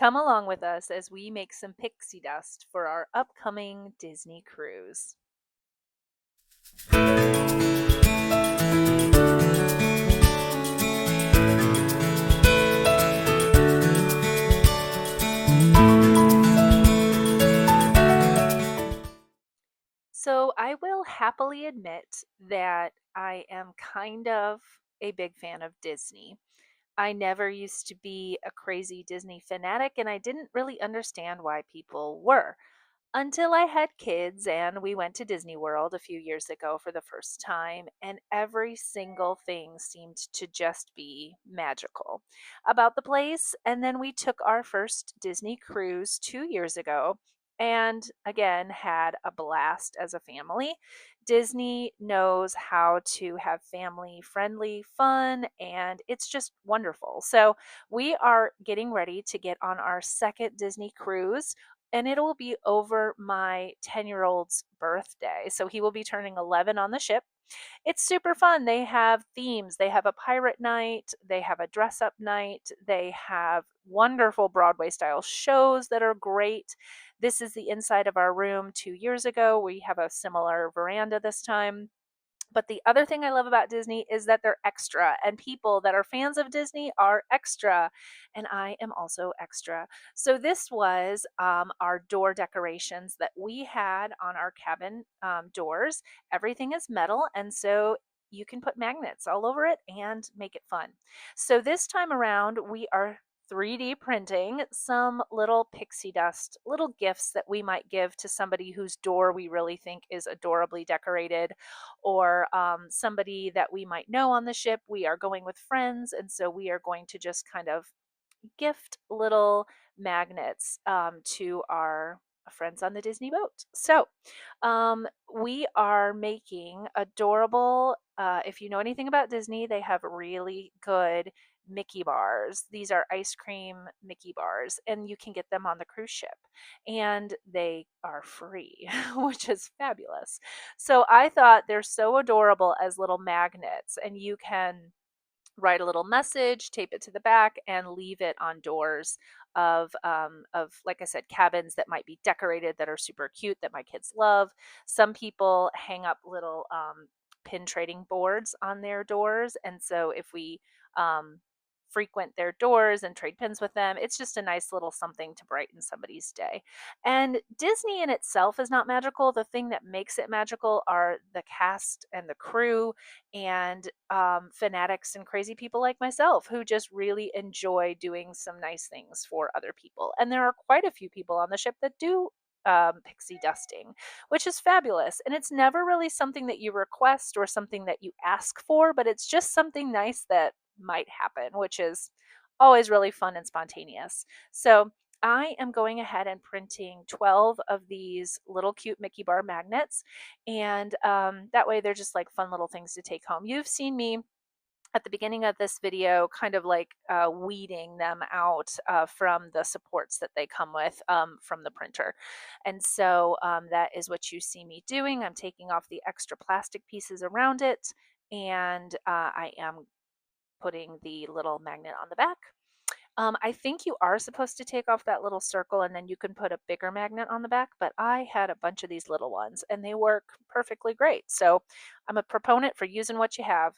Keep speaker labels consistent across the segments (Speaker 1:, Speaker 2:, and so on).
Speaker 1: Come along with us as we make some pixie dust for our upcoming Disney cruise. So, I will happily admit that I am kind of a big fan of Disney. I never used to be a crazy Disney fanatic, and I didn't really understand why people were. Until I had kids and we went to Disney World a few years ago for the first time, and every single thing seemed to just be magical about the place. And then we took our first Disney cruise 2 years ago and again had a blast as a family. Disney knows how to have family friendly fun, and it's just wonderful. So, we are getting ready to get on our second Disney cruise, and it'll be over my 10-year-old's birthday. So he will be turning 11 on the ship. It's super fun. They have themes. They have a pirate night, they have a dress up night, they have wonderful Broadway style shows that are great. This is the inside of our room 2 years ago. We have a similar veranda this time. But the other thing I love about Disney is that they're extra, and people that are fans of Disney are extra, and I am also extra. So this was our door decorations that we had on our cabin doors. Everything is metal, and so you can put magnets all over it and make it fun. So this time around, we are 3D printing some little pixie dust, little gifts that we might give to somebody whose door we really think is adorably decorated, or somebody that we might know on the ship. We are going with friends, and so we are going to just kind of gift little magnets to our friends on the Disney boat. So we are making adorable. If you know anything about Disney, they have really good Mickey bars. These are ice cream Mickey bars, and you can get them on the cruise ship, and they are free, which is fabulous. So I thought they're so adorable as little magnets, and you can write a little message, tape it to the back, and leave it on doors of like I said, cabins that might be decorated that are super cute that my kids love. Some people hang up little pin trading boards on their doors, and so if we um, frequent their doors and trade pins with them, it's just a nice little something to brighten somebody's day. And Disney in itself is not magical. The thing that makes it magical are the cast and the crew and fanatics and crazy people like myself who just really enjoy doing some nice things for other people. And there are quite a few people on the ship that do pixie dusting, which is fabulous. And it's never really something that you request or something that you ask for, but it's just something nice that might happen, which is always really fun and spontaneous. So I am going ahead and printing 12 of these little cute Mickey bar magnets, and that way they're just like fun little things to take home. You've seen me at the beginning of this video kind of like weeding them out from the supports that they come with from the printer. And so that is what you see me doing. I'm taking off the extra plastic pieces around it, and I am putting the little magnet on the back. I think you are supposed to take off that little circle and then you can put a bigger magnet on the back, but I had a bunch of these little ones and they work perfectly great. So I'm a proponent for using what you have.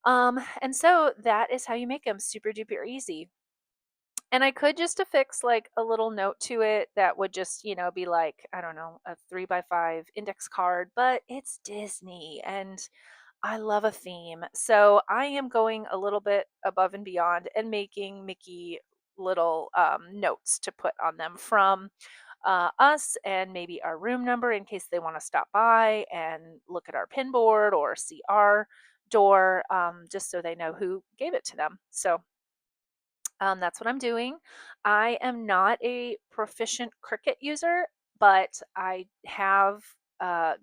Speaker 1: And so that is how you make them, super duper easy. And I could just affix like a little note to it that would just, be like, I don't know, a 3x5 index card, but it's Disney and I love a theme. So I am going a little bit above and beyond and making Mickey little notes to put on them from us and maybe our room number in case they want to stop by and look at our pin board or see our door, just so they know who gave it to them. So that's what I'm doing. I am not a proficient Cricut user, but I have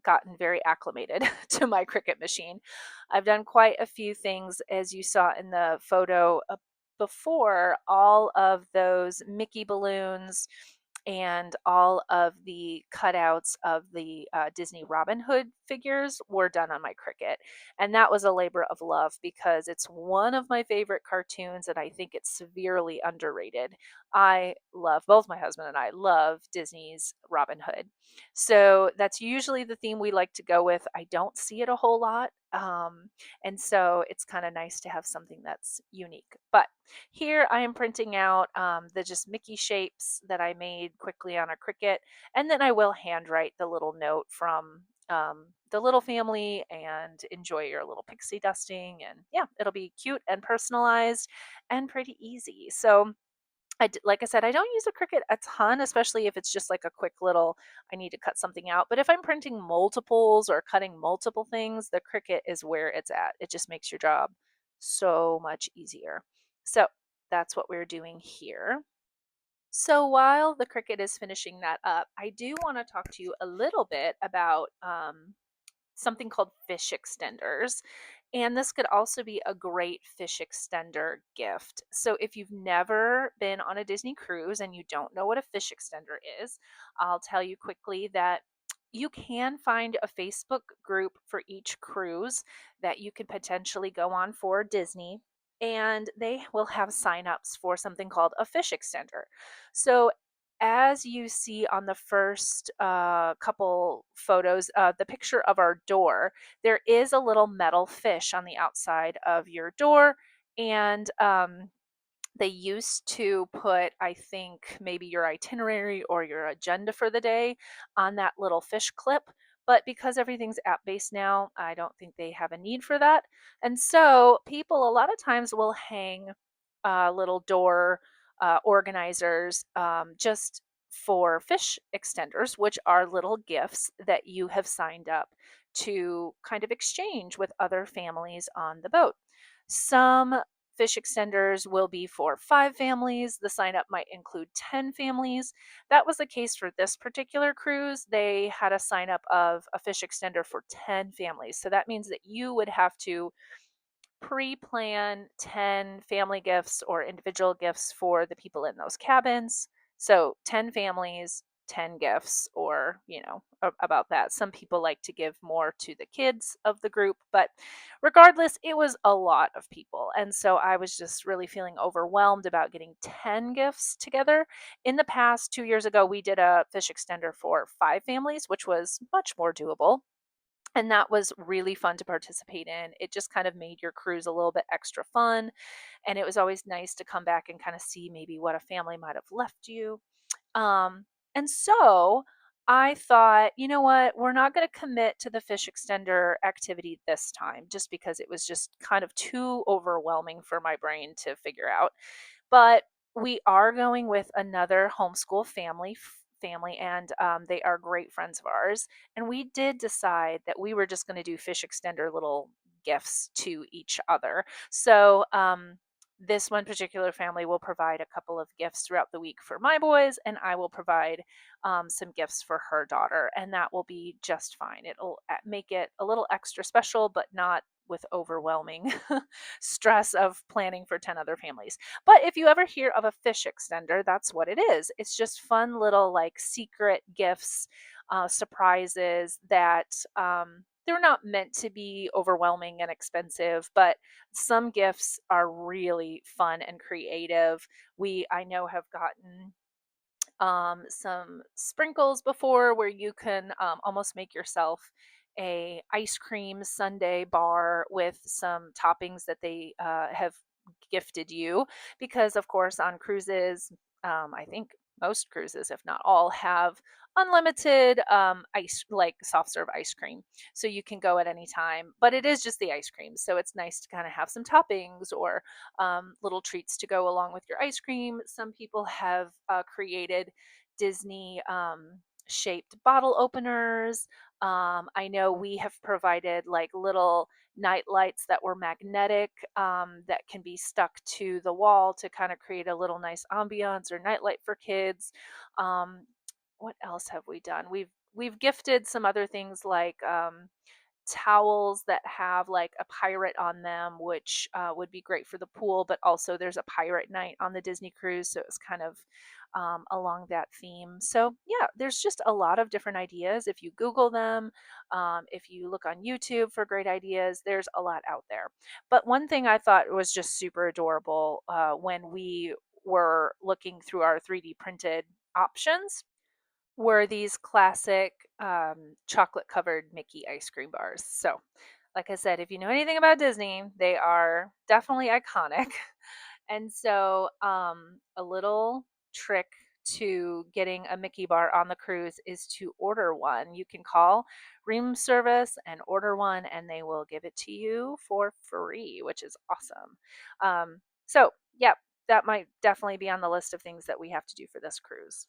Speaker 1: gotten very acclimated to my Cricut machine. I've done quite a few things, as you saw in the photo before, all of those Mickey balloons and all of the cutouts of the Disney Robin Hood figures were done on my Cricut. And that was a labor of love because it's one of my favorite cartoons and I think it's severely underrated. I love, both my husband and I love Disney's Robin Hood. So that's usually the theme we like to go with. I don't see it a whole lot. And so it's kind of nice to have something that's unique. But here I am printing out the just Mickey shapes that I made quickly on a Cricut, and then I will handwrite the little note from the little family and enjoy your little pixie dusting. And yeah, it'll be cute and personalized and pretty easy. So like I said, I don't use a Cricut a ton, especially if it's just like a quick little, I need to cut something out. But if I'm printing multiples or cutting multiple things, the Cricut is where it's at. It just makes your job so much easier. So that's what we're doing here. So while the Cricut is finishing that up, I do want to talk to you a little bit about something called fish extenders. And this could also be a great fish extender gift. So, if you've never been on a Disney cruise and you don't know what a fish extender is, I'll tell you quickly that you can find a Facebook group for each cruise that you can potentially go on for Disney. And they will have signups for something called a fish extender. So, as you see on the first couple photos, the picture of our door, there is a little metal fish on the outside of your door. And they used to put, I think, maybe your itinerary or your agenda for the day on that little fish clip. But because everything's app based now, I don't think they have a need for that. And so people a lot of times will hang little door organizers just for fish extenders, which are little gifts that you have signed up to kind of exchange with other families on the boat. Some fish extenders will be for 5 families. The sign up might include 10 families. That was the case for this particular cruise. They had a sign up of a fish extender for 10 families. So that means that you would have to pre-plan 10 family gifts or individual gifts for the people in those cabins. So 10 families, 10 gifts, or, about that. Some people like to give more to the kids of the group, but regardless, it was a lot of people. And so I was just really feeling overwhelmed about getting 10 gifts together. In the past, 2 years ago, we did a fish extender for 5 families, which was much more doable. And that was really fun to participate in. It just kind of made your cruise a little bit extra fun. And it was always nice to come back and kind of see maybe what a family might have left you. And so I thought, you know what, we're not going to commit to the fish extender activity this time just because it was just kind of too overwhelming for my brain to figure out. But we are going with another homeschool family, and they are great friends of ours. And we did decide that we were just going to do fish extender little gifts to each other. So this one particular family will provide a couple of gifts throughout the week for my boys, and I will provide some gifts for her daughter, and that will be just fine. It'll make it a little extra special, but not with overwhelming stress of planning for 10 other families. But if you ever hear of a fish extender, that's what it is. It's just fun little like secret gifts, surprises that they're not meant to be overwhelming and expensive, but some gifts are really fun and creative. I know, have gotten some sprinkles before where you can almost make yourself a ice cream sundae bar with some toppings that they have gifted you, because of course on cruises, I think most cruises, if not all, have unlimited ice, like soft serve ice cream, so you can go at any time, but it is just the ice cream, so it's nice to kind of have some toppings or little treats to go along with your ice cream. Some people have created Disney shaped bottle openers. I know we have provided like little night lights that were magnetic, that can be stuck to the wall to kind of create a little nice ambiance or nightlight for kids. What else have we done? We've gifted some other things like towels that have like a pirate on them, which would be great for the pool, but also there's a pirate night on the Disney cruise. So it's kind of along that theme. So, yeah, there's just a lot of different ideas. If you Google them, if you look on YouTube for great ideas, there's a lot out there. But one thing I thought was just super adorable when we were looking through our 3D printed options were these classic chocolate covered Mickey ice cream bars. So, like I said, if you know anything about Disney, they are definitely iconic. And so, a little trick to getting a Mickey bar on the cruise is to order one. You can call room service and order one, and they will give it to you for free, which is awesome. So, yeah, that might definitely be on the list of things that we have to do for this cruise.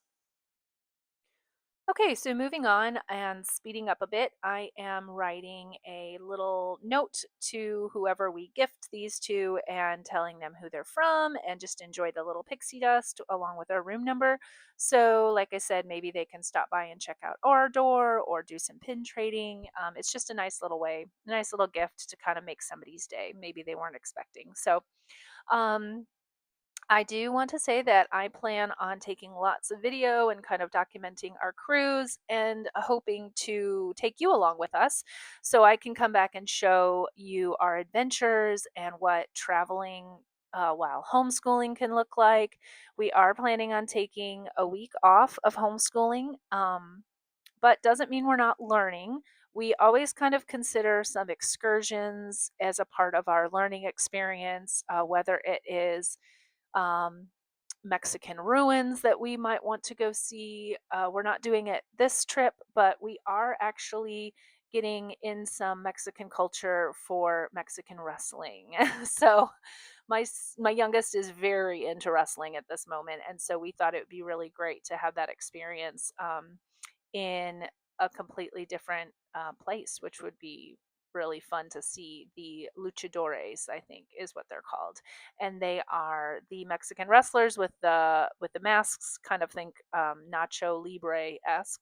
Speaker 1: Okay, so moving on and speeding up a bit, I am writing a little note to whoever we gift these to and telling them who they're from and just enjoy the little pixie dust along with our room number. So, like I said, maybe they can stop by and check out our door or do some pin trading. It's just a nice little way, a nice little gift to kind of make somebody's day. Maybe they weren't expecting. So, um, I do want to say that I plan on taking lots of video and kind of documenting our cruise and hoping to take you along with us so I can come back and show you our adventures and what traveling while homeschooling can look like. We are planning on taking a week off of homeschooling, but doesn't mean we're not learning. We always kind of consider some excursions as a part of our learning experience, whether it is um, Mexican ruins that we might want to go see. We're not doing it this trip, but we are actually getting in some Mexican culture for Mexican wrestling. So my youngest is very into wrestling at this moment, and so we thought it would be really great to have that experience in a completely different place, which would be really fun to see. The luchadores, I think, is what they're called, and they are the Mexican wrestlers with the masks. Kind of think Nacho Libre esque.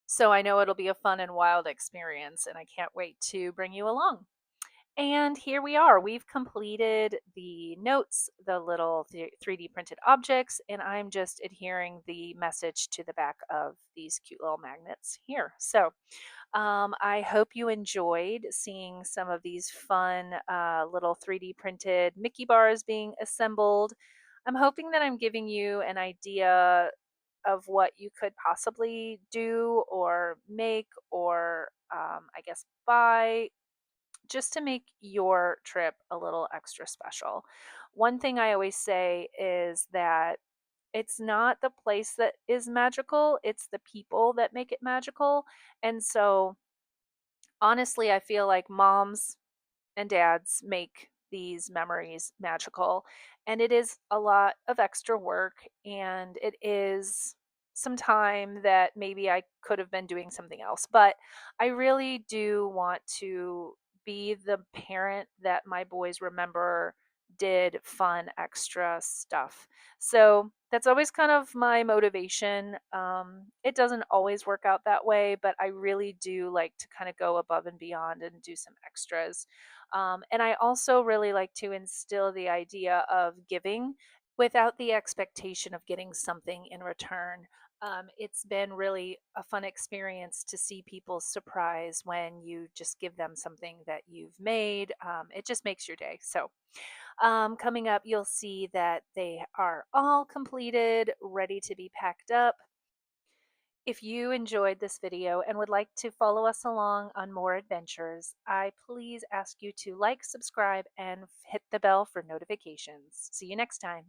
Speaker 1: So I know it'll be a fun and wild experience, and I can't wait to bring you along. And here we are. We've completed the notes, the little 3D printed objects, and I'm just adhering the message to the back of these cute little magnets here. So I hope you enjoyed seeing some of these fun little 3D printed Mickey bars being assembled. I'm hoping that I'm giving you an idea of what you could possibly do or make or I guess buy just to make your trip a little extra special. One thing I always say is that it's not the place that is magical, it's the people that make it magical. And so, honestly, I feel like moms and dads make these memories magical. And it is a lot of extra work, and it is some time that maybe I could have been doing something else. But I really do want to be the parent that my boys remember did fun extra stuff. So that's always kind of my motivation. It doesn't always work out that way, but I really do like to kind of go above and beyond and do some extras. And I also really like to instill the idea of giving without the expectation of getting something in return. It's been really a fun experience to see people's surprise when you just give them something that you've made. It just makes your day. So, coming up, you'll see that they are all completed, ready to be packed up. If you enjoyed this video and would like to follow us along on more adventures, I please ask you to like, subscribe, and hit the bell for notifications. See you next time.